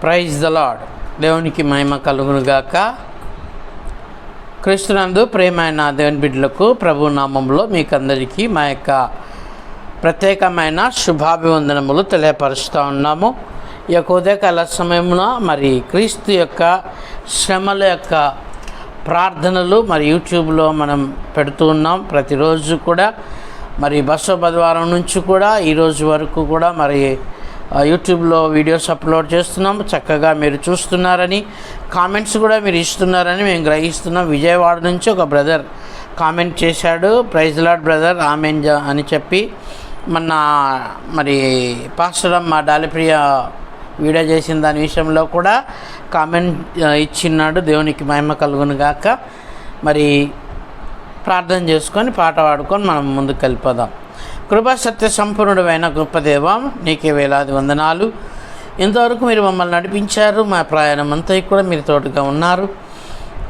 Praise the lord. దేవునికి మహిమ కలుగునుగాక. క్రీస్తునందు ప్రేమైన దేవుని బిడ్డలకు ప్రభు నామంలో మీకు అందరికీ మా యొక్క ప్రత్యేకమైన శుభాభివందనములు తెలియపరుస్తూ ఉన్నాము. ఈ యొక్క ఉదయకాల సమయమున మరి క్రీస్తు యొక్క శ్రమల యొక్క ప్రార్థనలు మరి యూట్యూబ్లో మనం పెడుతూ ఉన్నాం. ప్రతిరోజు కూడా మరి బసవ బుధవారం నుంచి కూడా ఈరోజు వరకు కూడా మరి యూట్యూబ్లో వీడియోస్ అప్లోడ్ చేస్తున్నాం. చక్కగా మీరు చూస్తున్నారని, కామెంట్స్ కూడా మీరు ఇస్తున్నారని మేము గ్రహిస్తున్నాం. విజయవాడ నుంచి ఒక బ్రదర్ కామెంట్ చేశాడు, ప్రైజ్ లార్డ్ బ్రదర్ ఆమెన్ అని చెప్పి. మరి పాస్టర్ మా డాలిప్రియ వీడియో చేసిన దాని విషయంలో కూడా కామెంట్ ఇచ్చిన్నాడు. దేవునికి మహిమ కలుగును గాక. మరి ప్రార్థన చేసుకొని పాట పాడుకొని మనం ముందుకు వెళ్ళిపోదాం. కృపా సత్య సంపూర్ణుడైన గొప్ప దేవం, నీకే వేలాది వందనాలు. ఇంతవరకు మీరు మమ్మల్ని నడిపించారు. మా ప్రయాణం అంతా కూడా మీరు తోడుగా ఉన్నారు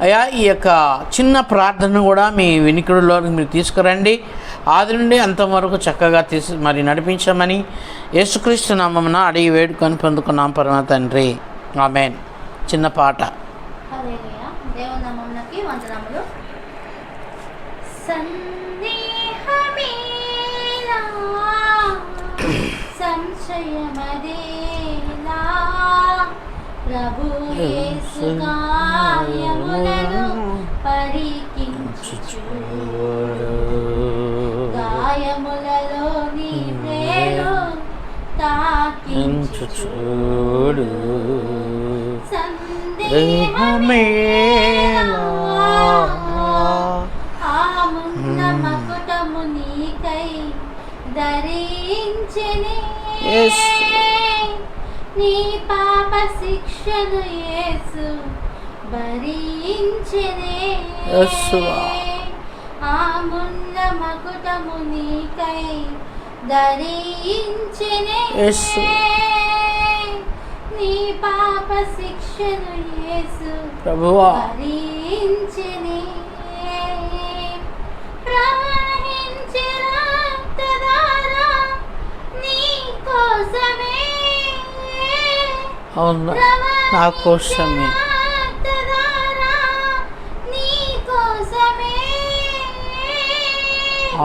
అయ్యా. ఈ యొక్క చిన్న ప్రార్థన కూడా మీ వినికిడిలోకి మీరు తీసుకురండి. ఆది నుండి అంతవరకు చక్కగా మరి నడిపించమని యేసుక్రీస్తు నామమున అడిగి వేడుకొని పొందుకున్నాం పరమ తండ్రి, ఆమేన్. చిన్న పాట. సంశయమదేలా ప్రభు యేసు గాయములను పరికించుచూడు, గాయములలోని వేలు తాకించుచూడు. సందేహమేలా ఆమున్న మకుటము నీకై ధరించెనే, నీ పాప శిక్షను యేసు భరించెనే. ఆమున్న మకుటము నీకై ధరించెనే, నీ పాప శిక్షను యేసు భరించెనే. ప్రవహించే రక్తధార నీ కోసమే, అవును నా కోసమే, నీ కోసమే.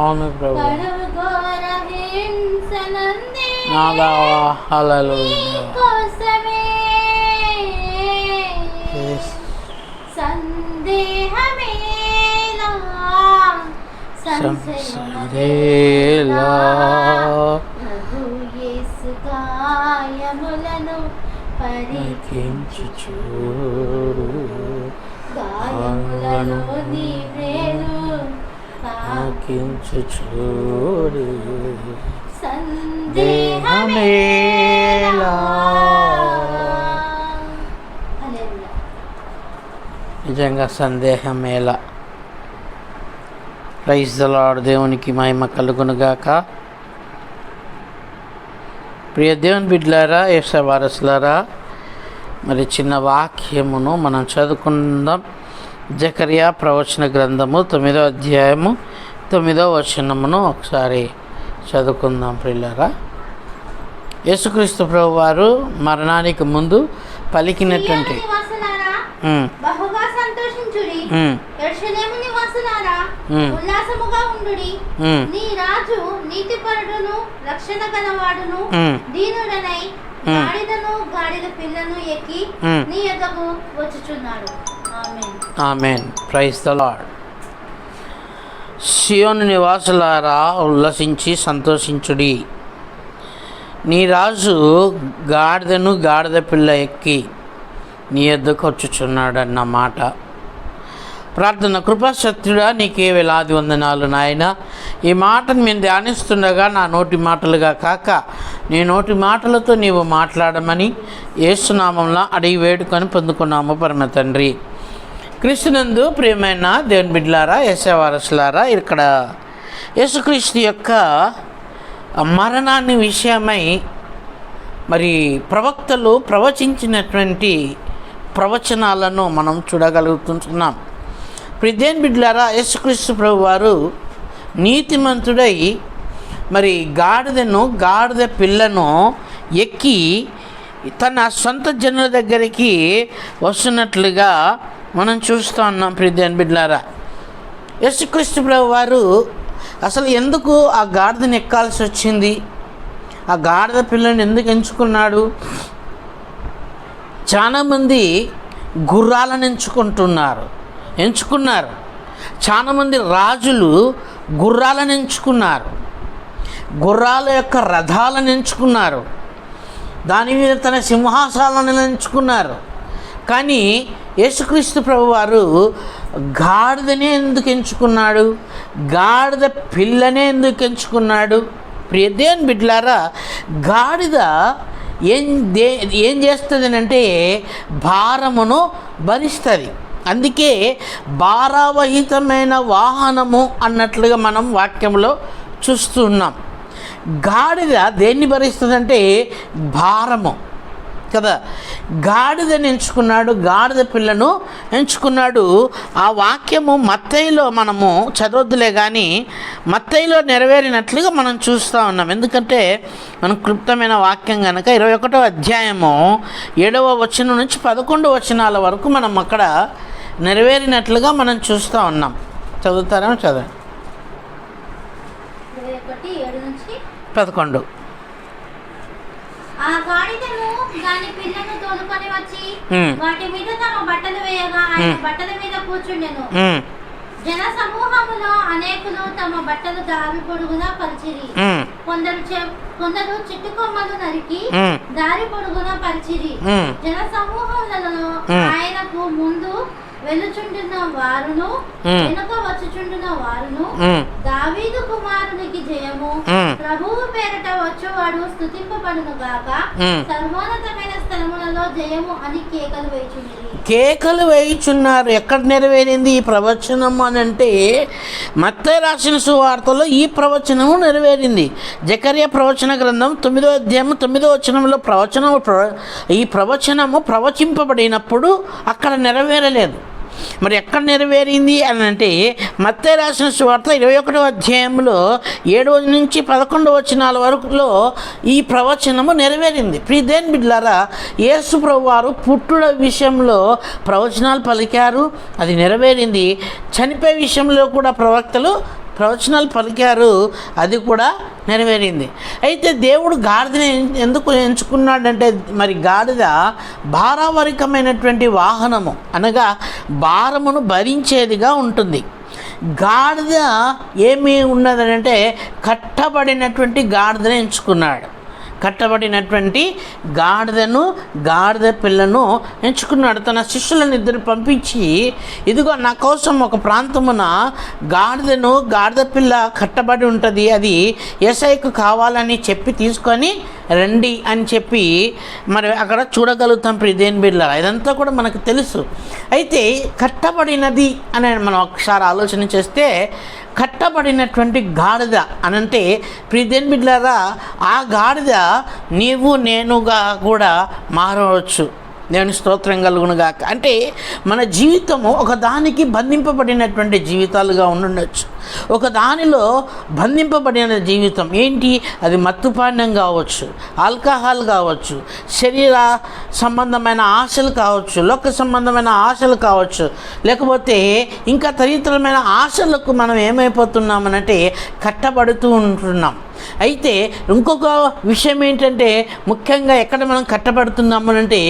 అవును ప్రభు, ఘోర హింసనందే హల్లెలూయా కోసమే. సందేహమేలా సంశయమేలా ప్రభు యేసు గాయములను పరికించుచూడు, గాయములలోని వేలు తాకించుచూడు. సందేహమేలా. నిజంగా సందేహమేలా. Praise the lord. దేవునికి మహిమ కలుగునుగాక. ప్రియ దేవుని బిడ్డలారా, యేసు వారసులారా, మరి చిన్న వాక్యమును మనం చదువుకుందాం. జకర్యా ప్రవచన గ్రంథము 9వ అధ్యాయము 9వ వచనమును ఒకసారి చదువుకుందాం. ప్రియులారా, యేసుక్రీస్తు ప్రభు వారు మరణానికి ముందు పలికినటువంటి బహుగా సంతోషించుడి, యెరూషలేము నివాసులారా ఉల్లాసముగా ఉండుడి. నీ రాజు నీతిపరుడును రక్షణ గలవాడును దీనుడనై గాడిదను గాడిద పిల్లను ఎక్కి నీ యొద్దకు వచ్చుచున్నాడు. ఆమేన్. ఆమేన్. Praise the Lord. సియోను నివాసులారా ఉల్లసించి సంతోషించుడి, నీ రాజు గాడిదను గాడిద పిల్ల ఎక్కి నీ యొద్దకు వచ్చుచున్నాడు అన్న మాట. ప్రార్థన. కృపాసత్యుడా, నీకే వేలాది వందనాలు నాయన. ఈ మాటను మేము ధ్యానిస్తుండగా నా నోటి మాటలుగా కాక నీ నోటి మాటలతో నీవు మాట్లాడమని యేసునామంలో అడిగి వేడుకొని పొందుకున్నాము పరమ తండ్రి. క్రీస్తునందు ప్రియమైన దేవుని బిడ్డలారా, యేసు వారసులారా, ఇక్కడ యేసుక్రీస్తు యొక్క మరణాన్ని విషయమై మరి ప్రవక్తలు ప్రవచించినటువంటి ప్రవచనాలను మనం చూడగలుగుతున్నాం. ప్రియదేని బిడ్డలారా, యేసుక్రీస్తు ప్రభు వారు నీతిమంతుడై మరి గాడిద పిల్లను ఎక్కి తన సొంత జనుల దగ్గరికి వస్తున్నట్లుగా మనం చూస్తూ ఉన్నాం. ప్రియమైన బిడ్డలారా, యేసుక్రీస్తు ప్రభు వారు అసలు ఎందుకు ఆ గాడిదని ఎక్కాల్సి వచ్చింది, ఆ గాడిద పిల్లని ఎందుకు ఎంచుకున్నాడు? చాలామంది గుర్రాలను ఎంచుకున్నారు. చాలామంది రాజులు గుర్రాలను ఎంచుకున్నారు, గుర్రాల యొక్క రథాలను ఎంచుకున్నారు, దాని మీద తన సింహాసనాలను ఎంచుకున్నారు. కానీ యేసుక్రీస్తు ప్రభువారు గాడిదనే ఎందుకు ఎంచుకున్నాడు? గాడిద పిల్లనే ఎందుకు ఎంచుకున్నాడు? ప్రియదేవుని బిడ్డలారా, గాడిద ఏం చేస్తుంది అంటే భారమును భరిస్తుంది. అందుకే భారవహితమైన వాహనము అన్నట్లుగా మనం వాక్యంలో చూస్తున్నాం. గాడిద దేన్ని భరిస్తుందంటే భారము కదా. గాడిదని ఎంచుకున్నాడు, గాడిద పిల్లను ఎంచుకున్నాడు. ఆ వాక్యము మత్తయిలో మనము చదవద్దులే కానీ మత్తయిలో నెరవేరినట్లుగా మనం చూస్తూ ఉన్నాం. ఎందుకంటే మనం క్లుప్తమైన వాక్యం కనుక 21వ అధ్యాయము 7వ వచనం నుంచి 11వ వచనాల వరకు మనం అక్కడ నెరవేరినట్లుగా మనం చూస్తూ ఉన్నాం. చదువుతారా? చదవండి. 11. ఆ గాడిదను దాని పిల్లను తోలుకొని వచ్చి వాటి మీద తమ బట్టలు వేయగా ఆయన బట్టల మీద కూర్చుండెను. జన సమూహములో అనేకులు తమ బట్టలు దారి పొడుగునా పరిచిరి. కొందరు చెట్టు కొమ్మలు నరికి దారి పొడుగునా పరిచిరి. జన సమూహములలో ఆయనకు ముందు వెలుచుండున్న వారును వెనుక వచ్చుచుండున్న వారును దావీదు కుమారునికి జయము, ప్రభువు పేరట వచ్చేవాడు స్తుతింపబడును గాక, సర్వోన్నతమైన స్థలములలో జయము అని కేకలు వేయుచున్నారు. ఎక్కడ నెరవేరింది ఈ ప్రవచనం అని అంటే మత్తయి రాసిన సువార్తలో ఈ ప్రవచనము నెరవేరింది. జకర్యా ప్రవచన గ్రంథం 9వ అధ్యాయం 9వ వచనంలో ఈ ప్రవచనము ప్రవచింపబడినప్పుడు అక్కడ నెరవేరలేదు. మరి ఎక్కడ నెరవేరింది అని అంటే మత్తయి రాసిన సువార్త 21వ అధ్యాయంలో 7 నుంచి 11 వచనాల వరకులో ఈ ప్రవచనము నెరవేరింది. ప్రియదేవుని బిడ్డలారా, యేసు ప్రభువారు పుట్టుడ విషయంలో ప్రవచనాలు పలికారు, అది నెరవేరింది. చనిపోయే విషయంలో కూడా ప్రవచనాలు పలికారు, అది కూడా నెరవేరింది. అయితే దేవుడు గాడిదని ఎందుకు ఎంచుకున్నాడంటే మరి గాడిద భారవరికమైనటువంటి వాహనము, అనగా భారమును భరించేదిగా ఉంటుంది. గాడిద ఏమి ఉన్నదంటే కట్టబడినటువంటి గాడిదని ఎంచుకున్నాడు. కట్టబడినటువంటి గాడిద పిల్లను ఎంచుకున్నాడు. తన శిష్యులను 2 పంపించి, ఇదిగో నా కోసం ఒక ప్రాంతమున గాడిద పిల్ల కట్టబడి ఉంటుంది, అది యేసయ్యకు కావాలని చెప్పి తీసుకొని రండి అని చెప్పి మరి అక్కడ చూడగలుగుతాం. ప్రియదేవుని బిడ్డలారా, ఇదంతా కూడా మనకు తెలుసు. అయితే కట్టబడినది అని మనం ఒకసారి ఆలోచన చేస్తే, కట్టబడినటువంటి గాడిద అనంటే ప్రియదేవుని బిడ్డలారా, ఆ గాడిద నీవు నేనుగా కూడా మారవచ్చు. దేవుని స్తోత్రం కలుగునుగాక. అంటే మన జీవితము ఒకదానికి బంధింపబడినటువంటి జీవితాలుగా ఉండొచ్చు. ఒక దానిలో బంధింపబడిన జీవితం ఏంటి? అది మత్తుపానం కావచ్చు, ఆల్కహాల్ కావచ్చు, శరీర సంబంధమైన ఆశలు కావచ్చు, లోక సంబంధమైన ఆశలు కావచ్చు, లేకపోతే ఇంకా తదితరమైన ఆశలకు మనం ఏమైపోతున్నామనంటే కట్టబడుతూ ఉంటున్నాం. అయితే ఇంకొక విషయం ఏంటంటే, ముఖ్యంగా ఎక్కడ మనం కట్టబడుతున్నాము అంటే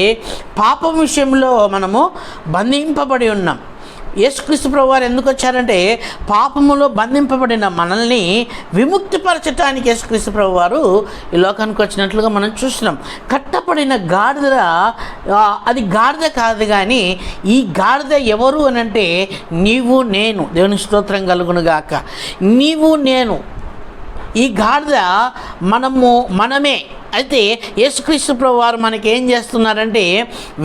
పాపం విషయంలో మనము బంధింపబడి ఉన్నాం. యేసుక్రీస్తు ప్రభువారు ఎందుకు వచ్చారంటే పాపములో బంధింపబడిన మనల్ని విముక్తిపరచడానికి యేసుక్రీస్తు ప్రభువారు ఈ లోకానికి వచ్చినట్లుగా మనం చూస్తున్నాం. కట్టబడిన గాడిద అది గాడిద కాదు, కానీ ఈ గాడిద ఎవరు అని అంటే నీవు నేను. దేవుని స్తోత్రం కలుగునుగాక. నీవు నేను, ఈ గాడిద మనమే. అయితే యేసుక్రీస్తు ప్రభువారు మనకి ఏం చేస్తున్నారంటే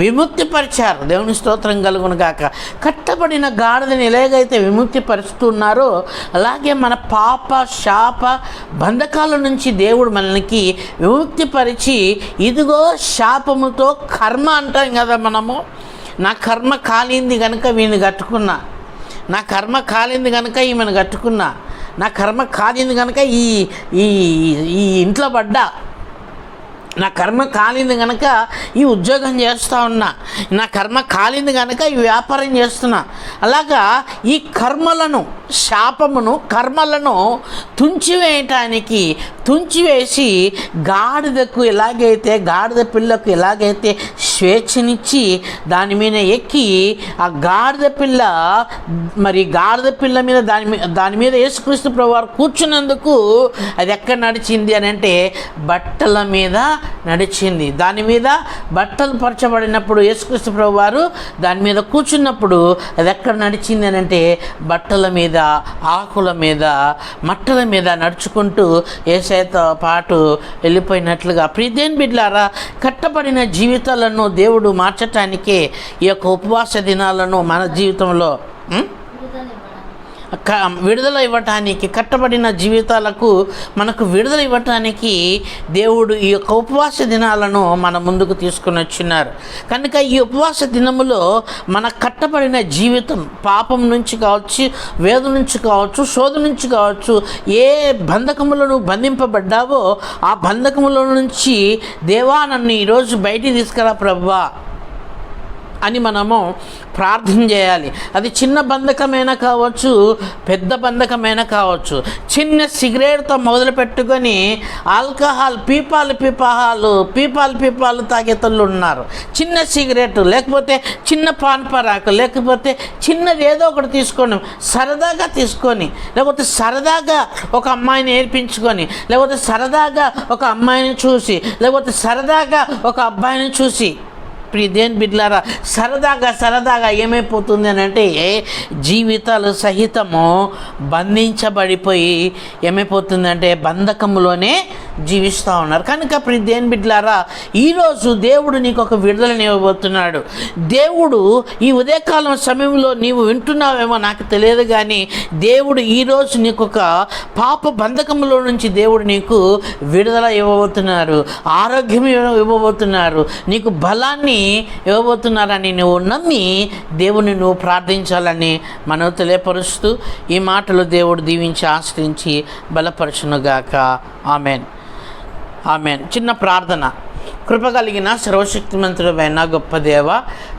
విముక్తిపరిచారు. దేవుని స్తోత్రం కలుగునుగాక. కట్టబడిన గాడిదని ఎలాగైతే విముక్తిపరుస్తున్నారో అలాగే మన పాప శాప బంధకాల నుంచి దేవుడు మనకి విముక్తిపరిచి, ఇదిగో శాపముతో కర్మ అంటాం కదా మనము. నా కర్మ కాలింది కనుక వీని కట్టుకున్నా, నా కర్మ కాలింది కనుక ఈమెను కట్టుకున్నా, నా కర్మ కాలింది కనుక ఈ ఇంట్లో పడ్డా నా కర్మ కాలింది కనుక ఈ ఉద్యోగం చేస్తూ ఉన్నా, నా కర్మ కాలింది కనుక ఈ వ్యాపారం చేస్తున్నా. అలాగా ఈ కర్మలను, శాపమును, కర్మలను తుంచివేసి గాడిదకు ఎలాగైతే, గాడిద పిల్లకు ఎలాగైతే స్వేచ్ఛనిచ్చి దాని మీద ఎక్కి ఆ గాడిద పిల్ల మీద దాని మీద యేసుక్రీస్తు ప్రభువారు కూర్చున్నందుకు అది ఎక్కడ నడిచింది అని అంటే బట్టల మీద నడిచింది. దాని మీద బట్టలు పరచబడినప్పుడు యేసుక్రీస్తు ప్రభువారు దాని మీద కూర్చున్నప్పుడు అది ఎక్కడ నడిచింది అని అంటే బట్టల మీద, ఆకుల మీద, మట్టల మీద నడుచుకుంటూ యేసయ్యతో పాటు వెళ్ళిపోయినట్లుగా. ప్రియదేని బిడ్డలారా, కట్టబడిన జీవితాలను దేవుడు మార్చటానికే ఈ యొక్క ఉపవాస దినాలను మన జీవితంలో విడుదల ఇవ్వటానికి, కట్టబడిన జీవితాలకు మనకు విడుదల ఇవ్వటానికి దేవుడు ఈ యొక్క ఉపవాస దినాలను మన ముందుకు తీసుకుని వచ్చినారు. కనుక ఈ ఉపవాస దినములో మన కట్టబడిన జీవితం పాపం నుంచి కావచ్చు, వేదన నుంచి కావచ్చు, శోధ నుంచి కావచ్చు, ఏ బంధకములను బంధింపబడ్డావో ఆ బంధకముల నుంచి దేవా నన్ను ఈరోజు బయటికి తీసుకురా ప్రభువా అని మనము ప్రార్థన చేయాలి. అది చిన్న బంధకమైనా కావచ్చు, పెద్ద బంధకమైనా కావచ్చు. చిన్న సిగరెట్తో మొదలు పెట్టుకొని ఆల్కహాల్ పీపాలు తాగేతలు ఉన్నారు. చిన్న సిగరెట్, లేకపోతే చిన్న పాన్ పరాకు, లేకపోతే చిన్నది ఏదో ఒకటి తీసుకొని సరదాగా తీసుకొని, లేకపోతే సరదాగా ఒక అమ్మాయిని ఏర్పించుకొని, లేకపోతే సరదాగా ఒక అమ్మాయిని చూసి, లేకపోతే సరదాగా ఒక అబ్బాయిని చూసి, ప్రియదేని బిడ్డలారా, సరదాగా ఏమైపోతుంది అని అంటే జీవితాలు సహితము బంధించబడిపోయి ఏమైపోతుందంటే బంధకములోనే జీవిస్తూ ఉన్నారు. కనుక ప్రియదేని బిడ్డలారా, ఈరోజు దేవుడు నీకు ఒక విడుదలనివ్వబోతున్నాడు. దేవుడు ఈ ఉదయకాలం సమయంలో నీవు వింటున్నావేమో నాకు తెలియదు, కానీ దేవుడు ఈరోజు నీకు ఒక పాప బంధకములో నుంచి దేవుడు నీకు విడుదల ఇవ్వబోతున్నారు, ఆరోగ్యం ఇవ్వబోతున్నారు, నీకు బలాన్ని ఇవ్వబోతున్నారని నువ్వు నమ్మి దేవుని నువ్వు ప్రార్థించాలని మనం తెలియపరుస్తూ ఈ మాటలు దేవుడు దీవించి ఆశ్రయించి బలపరచునుగాక. ఆమెన్. చిన్న ప్రార్థన. కృపగలిగిన సర్వశక్తిమంతుడైన గొప్ప దేవ,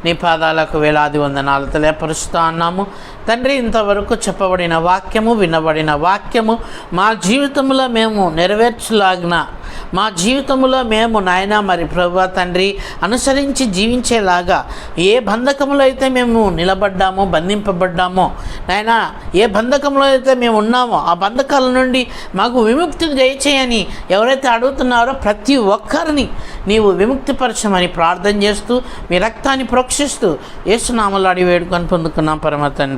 నీ పాదాలకు వేలాది వందనాలు తెలియపరుస్తూ అన్నాము తండ్రి. ఇంతవరకు చెప్పబడిన వాక్యము, వినబడిన వాక్యము మా జీవితంలో మేము నెరవేర్చలాగిన, మా జీవితంలో మేము నాయన మరి ప్రభువా తండ్రి అనుసరించి జీవించేలాగా ఏ బంధకంలో అయితే మేము నిలబడ్డామో, బంధింపబడ్డామో నాయన, ఏ బంధకంలో అయితే మేము ఉన్నామో ఆ బంధకాల నుండి మాకు విముక్తిని దయచేయని ఎవరైతే అడుగుతున్నారో ప్రతి ఒక్కరిని నీవు విముక్తిపరచమని ప్రార్థన చేస్తూ మీ రక్తాన్ని ప్రోక్షిస్తూ యేసు నామములో అడిగి వేడుకొని పొందుకున్నాం పరమ తండ్రి.